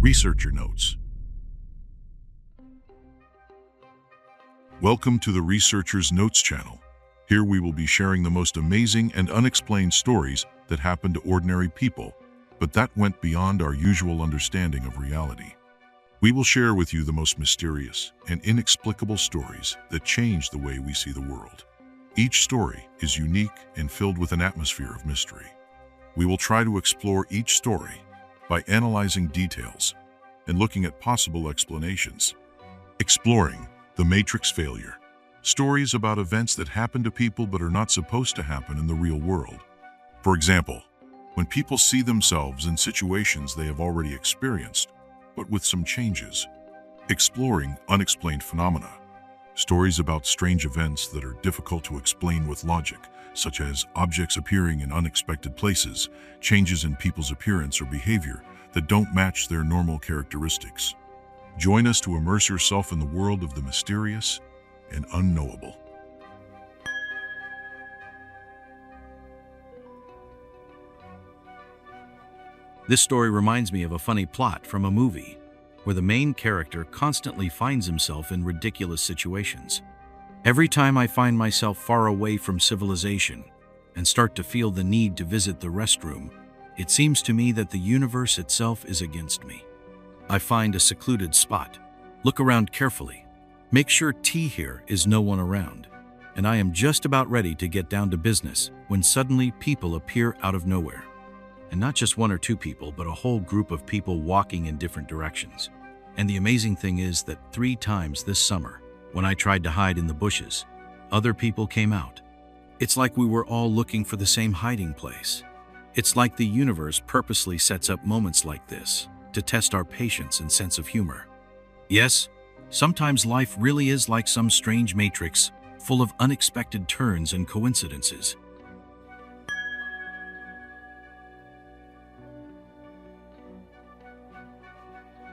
Researcher Notes. Welcome to the Researcher's Notes channel. Here we will be sharing the most amazing and unexplained stories that happen to ordinary people, but that went beyond our usual understanding of reality. We will share with you the most mysterious and inexplicable stories that change the way we see the world. Each story is unique and filled with an atmosphere of mystery. We will try to explore each story by analyzing details and looking at possible explanations. Exploring the Matrix failure. Stories about events that happen to people but are not supposed to happen in the real world. For example, when people see themselves in situations they have already experienced, but with some changes. Exploring unexplained phenomena. Stories about strange events that are difficult to explain with logic, such as objects appearing in unexpected places, changes in people's appearance or behavior that don't match their normal characteristics. Join us to immerse yourself in the world of the mysterious and unknowable. This story reminds me of a funny plot from a movie where the main character constantly finds himself in ridiculous situations. Every time I find myself far away from civilization and start to feel the need to visit the restroom, it seems to me that the universe itself is against me. I find a secluded spot, look around carefully, make sure here is no one around, and I am just about ready to get down to business when suddenly people appear out of nowhere. And not just one or two people, but a whole group of people walking in different directions. And the amazing thing is that 3 times this summer, when I tried to hide in the bushes, other people came out. It's like we were all looking for the same hiding place. It's like the universe purposely sets up moments like this to test our patience and sense of humor. Yes, sometimes life really is like some strange matrix, full of unexpected turns and coincidences.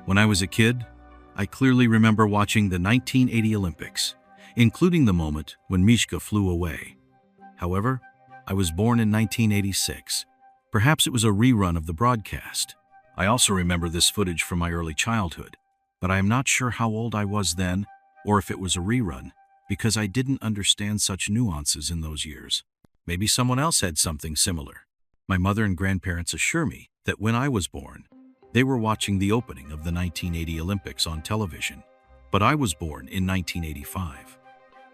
When I was a kid, I clearly remember watching the 1980 Olympics, including the moment when Mishka flew away. However, I was born in 1986. Perhaps it was a rerun of the broadcast. I also remember this footage from my early childhood, but I am not sure how old I was then or if it was a rerun, because I didn't understand such nuances in those years. Maybe someone else had something similar. My mother and grandparents assure me that when I was born, they were watching the opening of the 1980 Olympics on television, but I was born in 1985.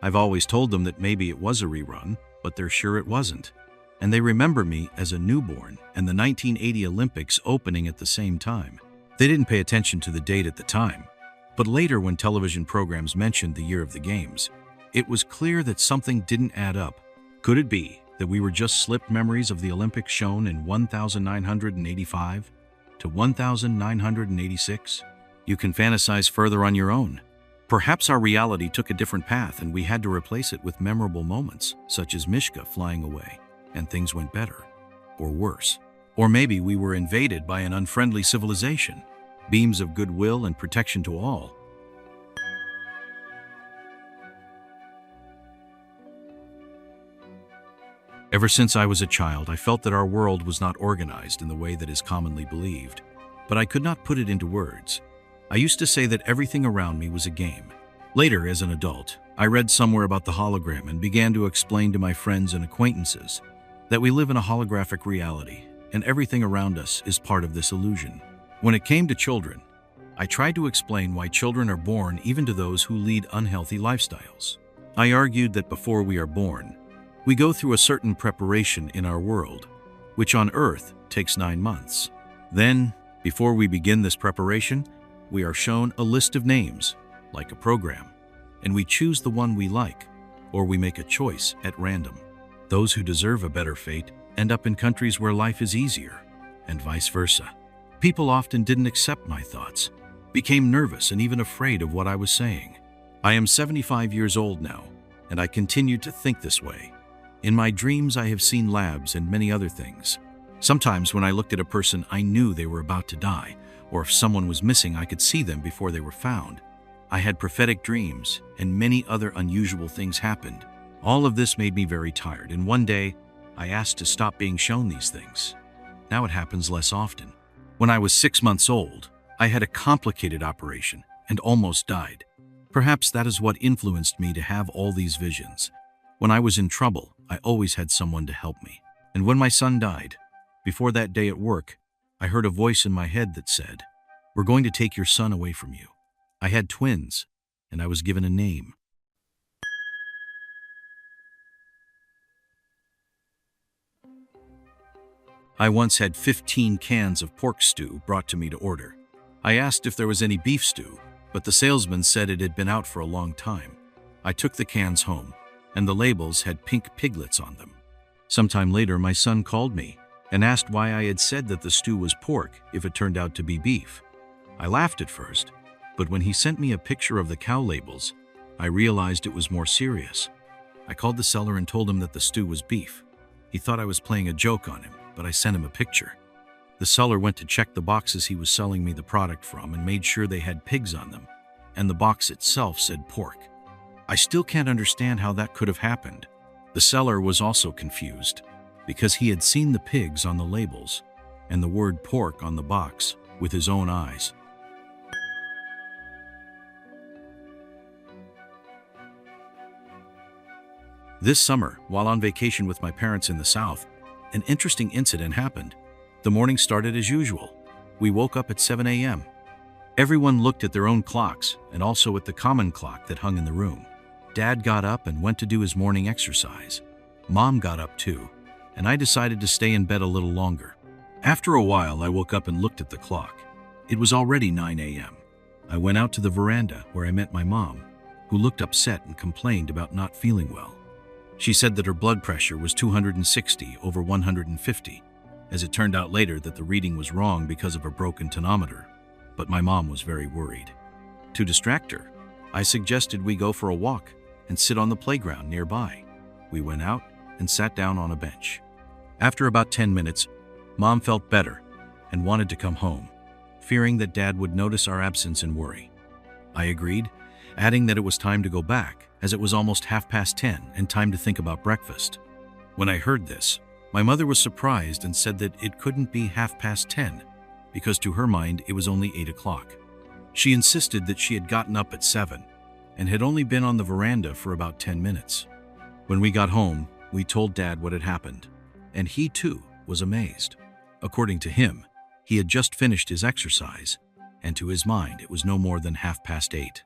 I've always told them that maybe it was a rerun, but they're sure it wasn't. And they remember me as a newborn and the 1980 Olympics opening at the same time. They didn't pay attention to the date at the time, but later when television programs mentioned the year of the games, it was clear that something didn't add up. Could it be that we were just slipped memories of the Olympics shown in 1985? To 1986? You can fantasize further on your own. Perhaps our reality took a different path and we had to replace it with memorable moments, such as Mishka flying away, and things went better, or worse. Or maybe we were invaded by an unfriendly civilization, beams of goodwill and protection to all. Ever since I was a child, I felt that our world was not organized in the way that is commonly believed, but I could not put it into words. I used to say that everything around me was a game. Later, as an adult, I read somewhere about the hologram and began to explain to my friends and acquaintances that we live in a holographic reality and everything around us is part of this illusion. When it came to children, I tried to explain why children are born even to those who lead unhealthy lifestyles. I argued that before we are born, we go through a certain preparation in our world, which on Earth takes 9 months. Then, before we begin this preparation, we are shown a list of names, like a program, and we choose the one we like, or we make a choice at random. Those who deserve a better fate end up in countries where life is easier, and vice versa. People often didn't accept my thoughts, became nervous and even afraid of what I was saying. I am 75 years old now, and I continue to think this way. In my dreams, I have seen labs and many other things. Sometimes when I looked at a person, I knew they were about to die, or if someone was missing, I could see them before they were found. I had prophetic dreams, and many other unusual things happened. All of this made me very tired, and one day, I asked to stop being shown these things. Now it happens less often. When I was 6 months old, I had a complicated operation and almost died. Perhaps that is what influenced me to have all these visions. When I was in trouble, I always had someone to help me. And when my son died, before that day at work, I heard a voice in my head that said, "We're going to take your son away from you." I had twins, and I was given a name. I once had 15 cans of pork stew brought to me to order. I asked if there was any beef stew, but the salesman said it had been out for a long time. I took the cans home, and the labels had pink piglets on them. Sometime later, my son called me and asked why I had said that the stew was pork if it turned out to be beef. I laughed at first, but when he sent me a picture of the cow labels, I realized it was more serious. I called the seller and told him that the stew was beef. He thought I was playing a joke on him, but I sent him a picture. The seller went to check the boxes he was selling me the product from and made sure they had pigs on them, and the box itself said pork. I still can't understand how that could have happened. The seller was also confused because he had seen the pigs on the labels and the word pork on the box with his own eyes. This summer, while on vacation with my parents in the South, an interesting incident happened. The morning started as usual. We woke up at 7 a.m. Everyone looked at their own clocks and also at the common clock that hung in the room. Dad got up and went to do his morning exercise. Mom got up too, and I decided to stay in bed a little longer. After a while, I woke up and looked at the clock. It was already 9 a.m. I went out to the veranda where I met my mom, who looked upset and complained about not feeling well. She said that her blood pressure was 260 over 150, as it turned out later that the reading was wrong because of a broken tonometer, but my mom was very worried. To distract her, I suggested we go for a walk and sit on the playground nearby. We went out and sat down on a bench. After about 10 minutes, Mom felt better and wanted to come home, fearing that Dad would notice our absence and worry. I agreed, adding that it was time to go back, as it was almost 10:30 and time to think about breakfast. When I heard this, my mother was surprised and said that it couldn't be 10:30 because to her mind it was only 8 o'clock. She insisted that she had gotten up at 7 and had only been on the veranda for about 10 minutes. When we got home, we told Dad what had happened, and he too was amazed. According to him, he had just finished his exercise, and to his mind it was no more than 8:30.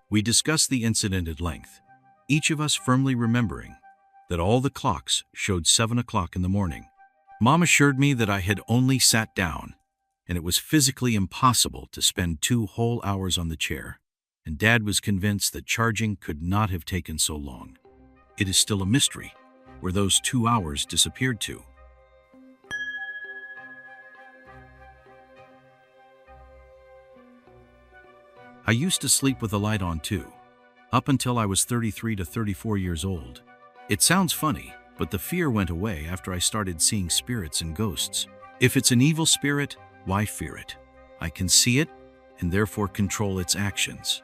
We discussed the incident at length, each of us firmly remembering that all the clocks showed 7 o'clock in the morning. Mom assured me that I had only sat down, and it was physically impossible to spend 2 whole hours on the chair, and Dad was convinced that charging could not have taken so long. It is still a mystery where those 2 hours disappeared to. I used to sleep with the light on too, up until I was 33 to 34 years old. It sounds funny, but the fear went away after I started seeing spirits and ghosts. If it's an evil spirit, why fear it? I can see it and therefore control its actions.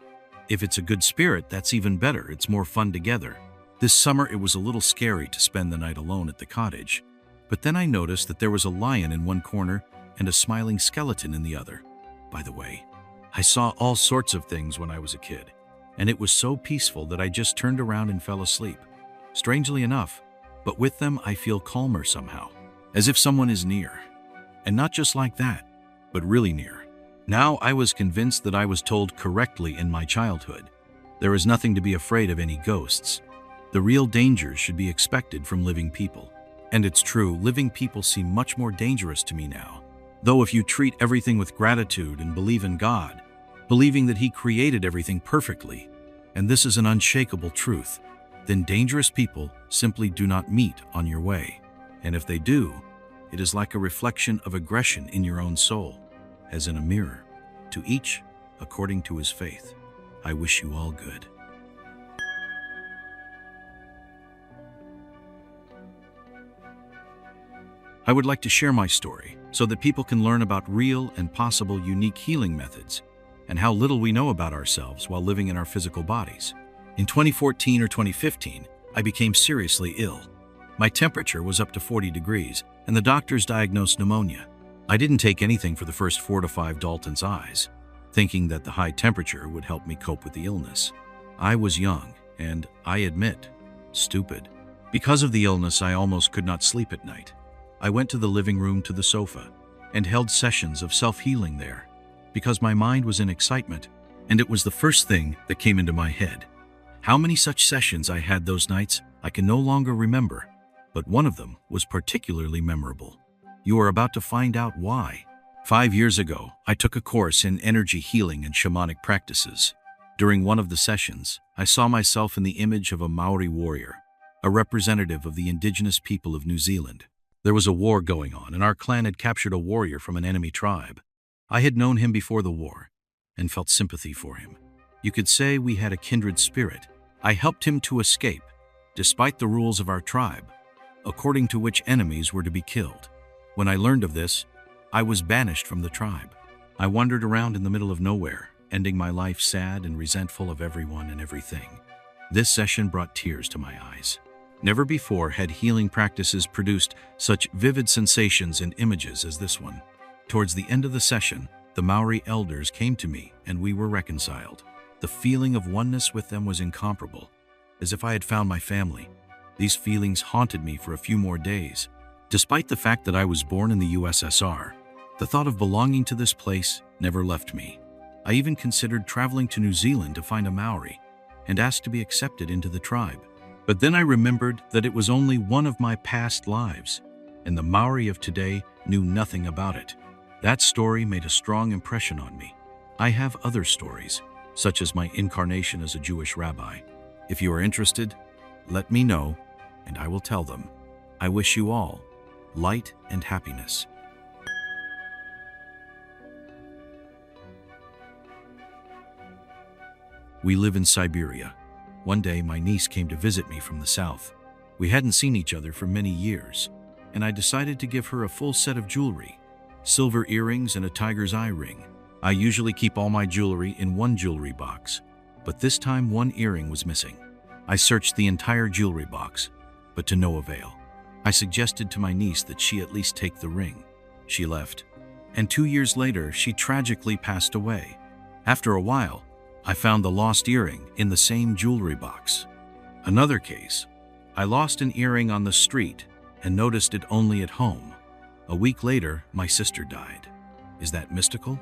If it's a good spirit, that's even better. It's more fun together. This summer it was a little scary to spend the night alone at the cottage, but then I noticed that there was a lion in one corner and a smiling skeleton in the other. By the way, I saw all sorts of things when I was a kid, and it was so peaceful that I just turned around and fell asleep. Strangely enough, but with them I feel calmer somehow, as if someone is near. And not just like that, but really near. Now I was convinced that I was told correctly in my childhood. There is nothing to be afraid of any ghosts. The real dangers should be expected from living people. And it's true, living people seem much more dangerous to me now. Though if you treat everything with gratitude and believe in God, believing that He created everything perfectly, and this is an unshakable truth, then dangerous people simply do not meet on your way. And if they do, it is like a reflection of aggression in your own soul, as in a mirror, to each according to his faith. I wish you all good. I would like to share my story so that people can learn about real and possible unique healing methods and how little we know about ourselves while living in our physical bodies. In 2014 or 2015, I became seriously ill. My temperature was up to 40 degrees, and the doctors diagnosed pneumonia. I didn't take anything for the first 4 to 5 Dalton's eyes, thinking that the high temperature would help me cope with the illness. I was young and, I admit, stupid. Because of the illness, I almost could not sleep at night. I went to the living room to the sofa and held sessions of self-healing there because my mind was in excitement, and it was the first thing that came into my head. How many such sessions I had those nights, I can no longer remember, but one of them was particularly memorable. You are about to find out why. 5 years ago, I took a course in energy healing and shamanic practices. During one of the sessions, I saw myself in the image of a Maori warrior, a representative of the indigenous people of New Zealand. There was a war going on, and our clan had captured a warrior from an enemy tribe. I had known him before the war and felt sympathy for him. You could say we had a kindred spirit. I helped him to escape, despite the rules of our tribe, according to which enemies were to be killed. When I learned of this, I was banished from the tribe. I wandered around in the middle of nowhere, ending my life sad and resentful of everyone and everything. This session brought tears to my eyes. Never before had healing practices produced such vivid sensations and images as this one. Towards the end of the session, the Maori elders came to me and we were reconciled. The feeling of oneness with them was incomparable, as if I had found my family. These feelings haunted me for a few more days. Despite the fact that I was born in the USSR, the thought of belonging to this place never left me. I even considered traveling to New Zealand to find a Maori and ask to be accepted into the tribe. But then I remembered that it was only one of my past lives, and the Maori of today knew nothing about it. That story made a strong impression on me. I have other stories, such as my incarnation as a Jewish rabbi. If you are interested, let me know, and I will tell them. I wish you all light and happiness. We live in Siberia. One day, my niece came to visit me from the south. We hadn't seen each other for many years, and I decided to give her a full set of jewelry, silver earrings and a tiger's eye ring. I usually keep all my jewelry in one jewelry box, but this time one earring was missing. I searched the entire jewelry box, but to no avail. I suggested to my niece that she at least take the ring. She left, and 2 years later, she tragically passed away. After a while, I found the lost earring in the same jewelry box. Another case, I lost an earring on the street and noticed it only at home. A week later, my sister died. Is that mystical?